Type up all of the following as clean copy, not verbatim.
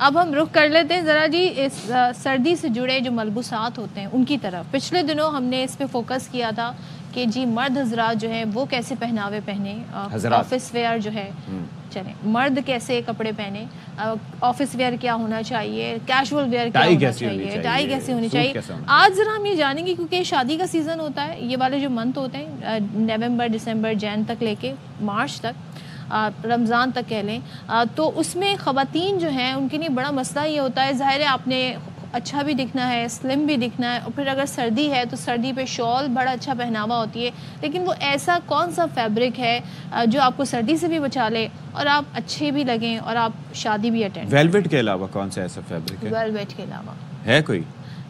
اب ہم رخ کر لیتے ہیں ذرا جی اس سردی سے جڑے جو ملبوسات ہوتے ہیں ان کی طرف. پچھلے دنوں ہم نے اس پہ فوکس کیا تھا کہ جی مرد حضرات جو ہیں وہ کیسے پہناوے پہنے, آفس ویئر جو ہے چلیں مرد کیسے کپڑے پہنے, آفس ویئر کیا ہونا چاہیے, کیجول ویئر کیا ہونا چاہیے, ٹائی کیسے ہونی چاہیے. آج ذرا ہم یہ جانیں گے کیونکہ شادی کا سیزن ہوتا ہے, یہ والے جو منتھ ہوتے ہیں نومبر دسمبر جین تک لے کے مارچ تک, رمضان تک کہہ لیں, تو اس میں خواتین جو ہیں ان کے لیے بڑا مسئلہ یہ ہوتا ہے, ظاہر ہے آپ نے اچھا بھی دکھنا ہے, سلم بھی دکھنا ہے, اور پھر اگر سردی ہے تو سردی پہ شال بڑا اچھا پہناوا ہوتی ہے, لیکن وہ ایسا کون سا فیبرک ہے جو آپ کو سردی سے بھی بچا لے اور آپ اچھے بھی لگیں اور آپ شادی بھی اٹینڈ. ویلویٹ کے علاوہ کون سا ایسا فیبرک ہے؟ ویلویٹ کے علاوہ ہے کوئی؟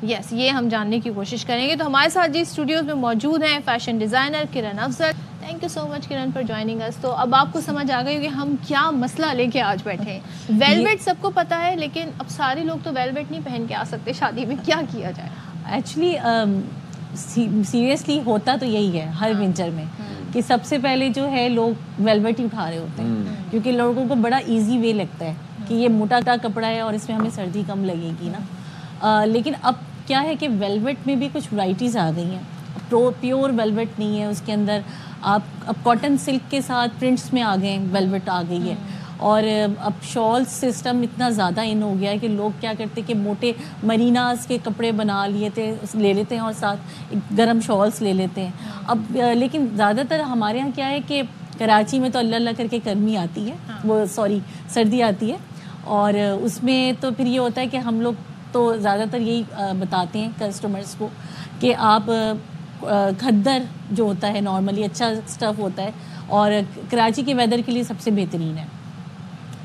یس, یہ ہم جاننے کی کوشش کریں گے. تو ہمارے ساتھ جی اسٹوڈیوز میں موجود ہیں فیشن ڈیزائنر کرن افضل. تھینک یو سو مچ کرن فار جوائننگ اس. تو اب آپ کو سمجھ آ گئی کہ ہم کیا مسئلہ لے کے آج بیٹھے ہیں. ویلویٹ سب کو پتا ہے, لیکن اب سارے لوگ تو ویلویٹ نہیں پہن کے آ سکتے شادی میں, کیا کیا جائے؟ ایکچولی سیریسلی ہوتا تو یہی ہے ہر ونٹر میں کہ سب سے پہلے جو ہے لوگ ویلویٹ ہی اٹھا رہے ہوتے ہیں, کیونکہ لوگوں کو بڑا ایزی وے لگتا ہے کہ یہ موٹا کپڑا ہے اور اس میں ہمیں سردی کم لگے گی نا. لیکن اب کیا ہے کہ ویلویٹ میں بھی کچھ ورائٹیز آ گئی ہیں. پیور ویلویٹ نہیں ہے اس کے اندر, آپ اب کاٹن سلک کے ساتھ پرنٹس میں آ گئے ہیں, ویلویٹ آ گئی ہے. اور اب شال سسٹم اتنا زیادہ ان ہو گیا ہے کہ لوگ کیا کرتے کہ موٹے مریناز کے کپڑے بنا لے لیتے ہیں اور ساتھ گرم شالس لے لیتے ہیں. اب لیکن زیادہ تر ہمارے یہاں کیا ہے کہ کراچی میں تو اللہ اللہ کر کے گرمی آتی ہے, وہ سردی آتی ہے, اور اس میں تو پھر یہ ہوتا ہے کہ ہم لوگ تو زیادہ تر یہی بتاتے ہیں کسٹمرز کو کہ آپ کھدر جو ہوتا ہے نارملی اچھا اسٹف ہوتا ہے, اور کراچی کے ویدر کے لیے سب سے بہترین ہے.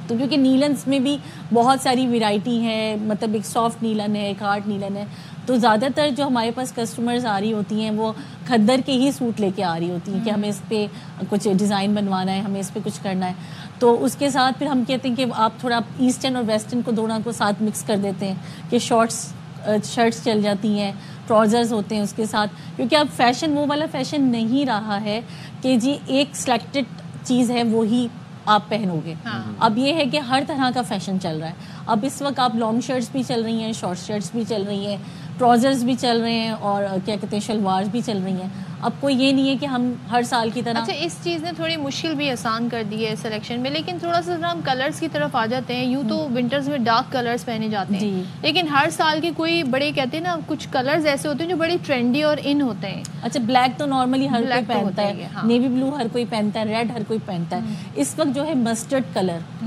تو کیونکہ نیلنس میں بھی بہت ساری ویرائٹی ہیں, مطلب ایک سافٹ نیلن ہے, ایک ہارڈ نیلن ہے. تو زیادہ تر جو ہمارے پاس کسٹمرز آ رہی ہوتی ہیں وہ کھدر کے ہی سوٹ لے کے آ رہی ہوتی ہیں کہ ہمیں اس پہ کچھ ڈیزائن بنوانا ہے, ہمیں اس پہ کچھ کرنا ہے. تو اس کے ساتھ پھر ہم کہتے ہیں کہ آپ تھوڑا ایسٹرن اور ویسٹرن کو دونوں کو ساتھ مکس کر دیتے ہیں کہ شرٹس چل جاتی ہیں, ٹراؤزرز ہوتے ہیں اس کے ساتھ, کیونکہ اب فیشن وہ والا فیشن نہیں رہا ہے کہ جی ایک سلیکٹڈ چیز ہے وہی آپ پہنو گے. اب یہ ہے کہ ہر طرح کا فیشن چل رہا ہے. اب اس وقت آپ لانگ شرٹس بھی چل رہی ہیں, شارٹ شرٹس بھی چل رہی ہیں, ٹراؤزرز بھی چل رہے ہیں, اور کیا کہتے ہیں شلوار بھی چل رہی ہیں. اب کوئی یہ نہیں ہے کہ ہم ہر سال کی طرح. اچھا, اس چیز نے تھوڑی مشکل بھی آسان کر دی ہے سلیکشن میں, لیکن تھوڑا سا ہم کلرز کی طرف آ جاتے ہیں. یوں تو ونٹرز میں ڈارک کلرز پہنے جاتے ہیں, لیکن ہر سال کے کوئی بڑے کہتے ہیں نا کچھ کلرز ایسے ہوتے ہیں جو بڑے ٹرینڈی اور ان ہوتے ہیں. اچھا, بلیک تو نارملی ہر کوئی پہنتا ہے, نیوی بلو ہر کوئی پہنتا ہے, ریڈ ہر کوئی پہنتا ہے. اس وقت جو ہے مسٹرڈ کلر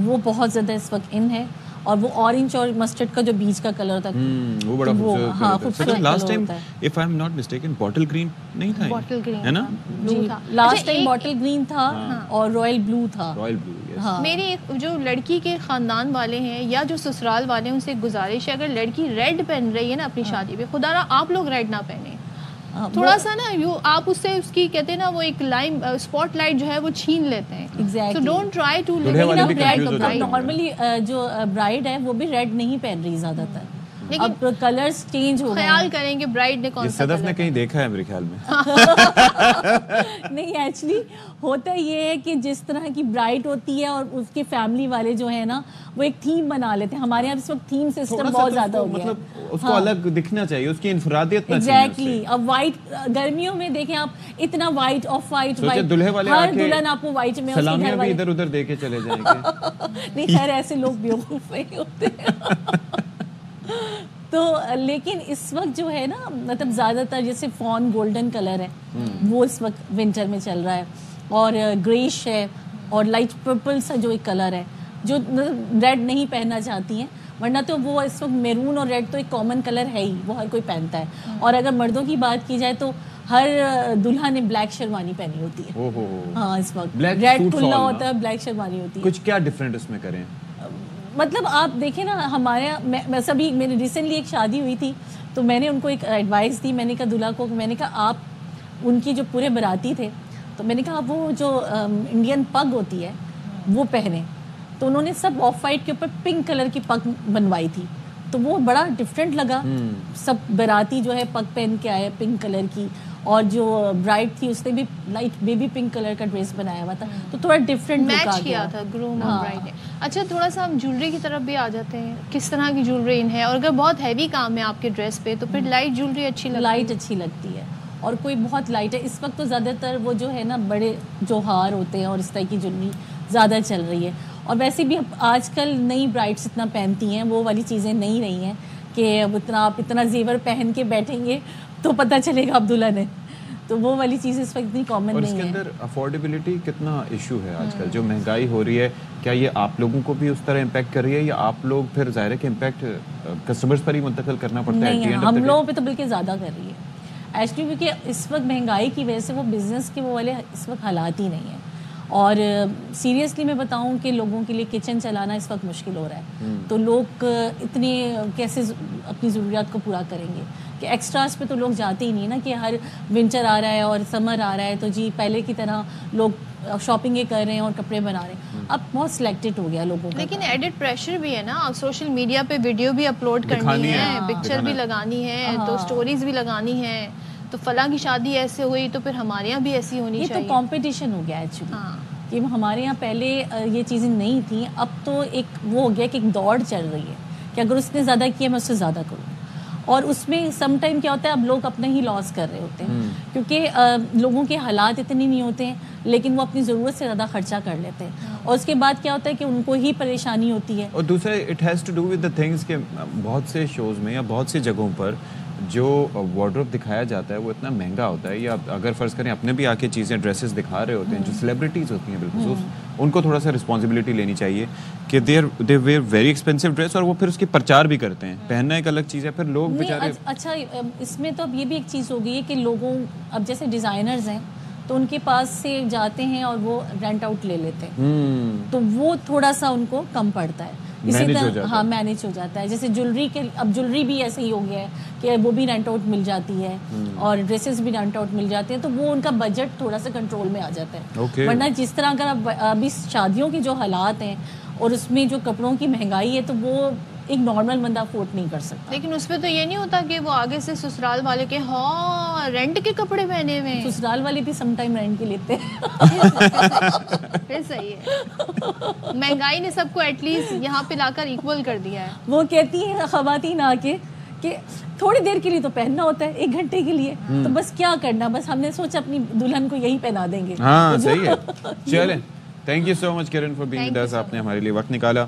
وہ بہت زیادہ اس وقت ان ہے, اور وہ اورنج اور مسٹرڈ کا جو بیچ کا کلر ہوتا ہے وہ بڑا خوبصورت ہے. Last time if I am not mistaken bottle green نہیں تھا, باٹل گرین ہے نا, لاسٹ ٹائم باٹل گرین تھا اور رائل بلو تھا. میری جو لڑکی کے خاندان والے ہیں یا جو سسرال والے ہیں ان سے ایک گزارش ہے, اگر لڑکی ریڈ پہن رہی ہے نا اپنی شادی پہ, خدا را آپ لوگ ریڈ نہ پہنیں. تھوڑا سا نا آپ اس سے اس کی کہتے ہیں نا وہ ایک لائم اسپاٹ لائٹ جو ہے وہ چھین لیتے ہیں. So don't try to normally جو برائڈ ہے وہ بھی ریڈ نہیں پہن رہی زیادہ تر, اب کلرز چینج ہو گئے. خیال کریں کہ برائڈ نے کون سا صدف نے کہیں دیکھا ہے میرے خیال میں. نہیں, ایکچولی ہوتا یہ ہے کہ جس طرح کی برائڈ ہوتی ہے اور اس کے فیملی والے جو ہے نا وہ ایک تھیم بنا لیتے ہیں. ہمارے یہاں اس وقت تھیم سسٹم بہت زیادہ ہو گیا ہے, مطلب اس کو الگ دکھنا چاہیے, اس کی انفرادیت نہ چاہیے. ایگزیکٹلی. اب وائٹ گرمیوں میں دیکیں آپ اتنا وائٹ, آف وائٹ, ہر دلہن آپ کو وائٹ میں سلامیاں بھی ادھر ادھر دے کے چلے جائیں گے. نہیں خیر ایسے لوگ بیوقوف نہیں ہوتے. تو لیکن اس وقت جو ہے نا مطلب زیادہ تر جیسے فون گولڈن کلر ہے وہ اس وقت ونٹر میں چل رہا ہے, اور گریش ہے, اور لائٹ پرپل سا جو ایک کلر ہے جو ریڈ نہیں پہننا چاہتی ہیں, ورنہ تو وہ اس وقت میرون اور ریڈ تو ایک کامن کلر ہے ہی, وہ ہر کوئی پہنتا ہے. اور اگر مردوں کی بات کی جائے تو ہر دلہا نے بلیک شیروانی پہنی ہوتی ہے. ہاں, اس وقت ریڈ تلا ہوتا ہے, بلیک شیروانی ہوتی ہے. کچھ کیا ڈفرینٹ اس میں کریں, مطلب آپ دیکھیں نا ہمارے میں سبھی, میں نے ریسنٹلی ایک شادی ہوئی تھی تو میں نے ان کو ایک ایڈوائس دی. میں نے کہا دلہا کو, میں نے کہا آپ ان کی جو پورے باراتی تھے تو میں نے کہا وہ جو انڈین پگ ہوتی ہے وہ پہنے. تو انہوں نے سب آف وائٹ کے اوپر پنک کلر کی پگ بنوائی تھی. تو وہ بڑا ڈفرینٹ لگا. سب باراتی جو ہے پگ پہن کے آئے پنک کلر کی, اور جو برائڈ تھی اس نے بھی لائٹ بیبی پنک کلر کا ڈریس بنایا ہوا تھا, تو تھوڑا ڈفرینٹ میچ کیا تھا گروم اور برائڈ نے. اچھا تھوڑا سا ہم جولری کی طرف بھی آ جاتے ہیں, کس طرح کی جولری ہے, اور اگر بہت ہیوی کام ہے آپ کے ڈریس پہ تو پھر لائٹ جولری اچھی لگتی ہے, اور کوئی بہت لائٹ ہے. اس وقت تو زیادہ تر وہ جو ہے نا بڑے جو ہار ہوتے ہیں اور اس طرح کی جولری زیادہ چل رہی ہے. اور ویسے بھی آج کل نئی برائڈس اتنا پہنتی ہیں, وہ والی چیزیں نہیں رہی ہیں کہ اب آپ اتنا زیور پہن کے بیٹھیں گے تو پتہ چلے گا عبداللہ نے, تو وہ والی چیز اس وقت اتنی کامن نہیں ہے. اور اس کے اندر افورڈیبلٹی کتنا ایشو ہے آج کل, جو مہنگائی ہو رہی ہے, کیا یہ آپ لوگوں کو بھی اس طرح امپیکٹ کر رہی ہے, یا آپ لوگ پھر ظاہر ہے کہ امپیکٹ کسٹمرز پر ہی منتقل کرنا پڑتا ہے؟ نہیں, ہم لوگوں پہ تو بلکہ زیادہ کر رہی ہے ایکچولی, کیونکہ اس وقت مہنگائی کی وجہ سے وہ بزنس کے وہ والے اس وقت حالات ہی نہیں ہیں. اور سیریسلی میں بتاؤں کہ لوگوں کے لیے کچن چلانا اس وقت مشکل ہو رہا ہے, تو لوگ اتنے کیسے اپنی ضروریات کو پورا کریں گے, کہ ایکسٹراز پہ تو لوگ جاتے ہی نہیں نا, کہ ہر ونٹر آ رہا ہے اور سمر آ رہا ہے تو جی پہلے کی طرح لوگ شاپنگیں کر رہے ہیں اور کپڑے بنا رہے ہیں. اب بہت سلیکٹڈ ہو گیا لوگوں کا. لیکن ایڈڈ پریشر بھی ہے نا, اب سوشل میڈیا پہ ویڈیو بھی اپلوڈ کرنی ہے, پکچر بھی لگانی ہے, تو سٹوریز بھی لگانی ہے, تو فلاں کی شادی ایسے ہوئی تو پھر ہمارے یہاں بھی ایسی ہونی چاہیے. یہ تو کمپٹیشن ہو گیا ایکچولی, کہ ہمارے یہاں پہلے یہ چیزیں نہیں تھیں, اب تو ایک وہ ہو گیا کہ ایک دوڑ چل رہی ہے کہ اگر اس نے زیادہ کیا میں اس سے زیادہ کروں. اور اس میں سم ٹائم کیا ہوتا ہے, اب لوگ اپنے ہی لاس کر رہے ہوتے ہیں, کیونکہ لوگوں کے حالات اتنے نہیں ہوتے ہیں, لیکن وہ اپنی ضرورت سے زیادہ خرچہ کر لیتے ہیں, اور اس کے بعد کیا ہوتا ہے کہ ان کو ہی پریشانی ہوتی ہے. اور دوسرا it has to do with the things, کہ بہت سے شوز میں یا بہت سی جگہوں پر جو وارڈروب دکھایا جاتا ہے وہ اتنا مہنگا ہوتا ہے, یا اگر فرض کریں اپنے بھی آ کے چیزیں ڈریسز دکھا رہے ہوتے ہیں جو سیلیبریٹیز ہوتی ہیں بالخصوص, ان کو تھوڑا سا رسپانسبلٹی لینی چاہیے کہ دے ویئر ویری ایکسپینسو ڈریس, اور وہ پھر اس کی پرچار بھی کرتے ہیں. پہننا ایک الگ چیز ہے, پھر لوگ بیچارے. اچھا اس میں تو اب یہ بھی ایک چیز ہو گئی ہے کہ لوگوں, اب جیسے ڈیزائنرز ہیں تو ان کے پاس سے جاتے ہیں اور وہ رینٹ آؤٹ لے لیتے ہیں, تو وہ تھوڑا سا ان کو کم پڑتا ہے. اسی طرح ہاں مینیج ہو جاتا ہے. جیسے جولری کے, اب جولری بھی ایسے ہی ہو گیا ہے کہ وہ بھی رینٹ آؤٹ مل جاتی ہے, اور ڈریسز بھی رینٹ آؤٹ مل جاتے ہیں, تو وہ ان کا بجٹ تھوڑا سا کنٹرول میں آ جاتا ہے. ورنہ جس طرح اگر ابھی شادیوں کے جو حالات ہیں اور اس میں جو کپڑوں کی مہنگائی ہے, تو وہ ایک نارمل بندہ افورڈ نہیں کر سکتا. لیکن اس پہ تو یہ نہیں ہوتا کہ وہ آگے سے سسرال والے کے ہاں رینٹ کے کپڑے پہنے ہوئے, سسرال والے بھی سم ٹائم رینٹ کے لیتے ہیں. پھر صحیح ہے, مہنگائی نے سب کو ایٹ لیسٹ یہاں پہ لا کر ایکول کر دیا ہے. وہ کہتی ہیں خواتین آ کے کہ تھوڑی دیر کے لیے تو پہننا ہوتا ہے, 1 گھنٹے کے لیے, تو بس کیا کرنا, بس ہم نے سوچا اپنی دلہن کو یہی پہنا دیں گے. ہاں صحیح ہے. چلیں, تھینک یو سو مچ کرن فار بینگ ود اس, آپ نے ہمارے لیے وقت نکالا.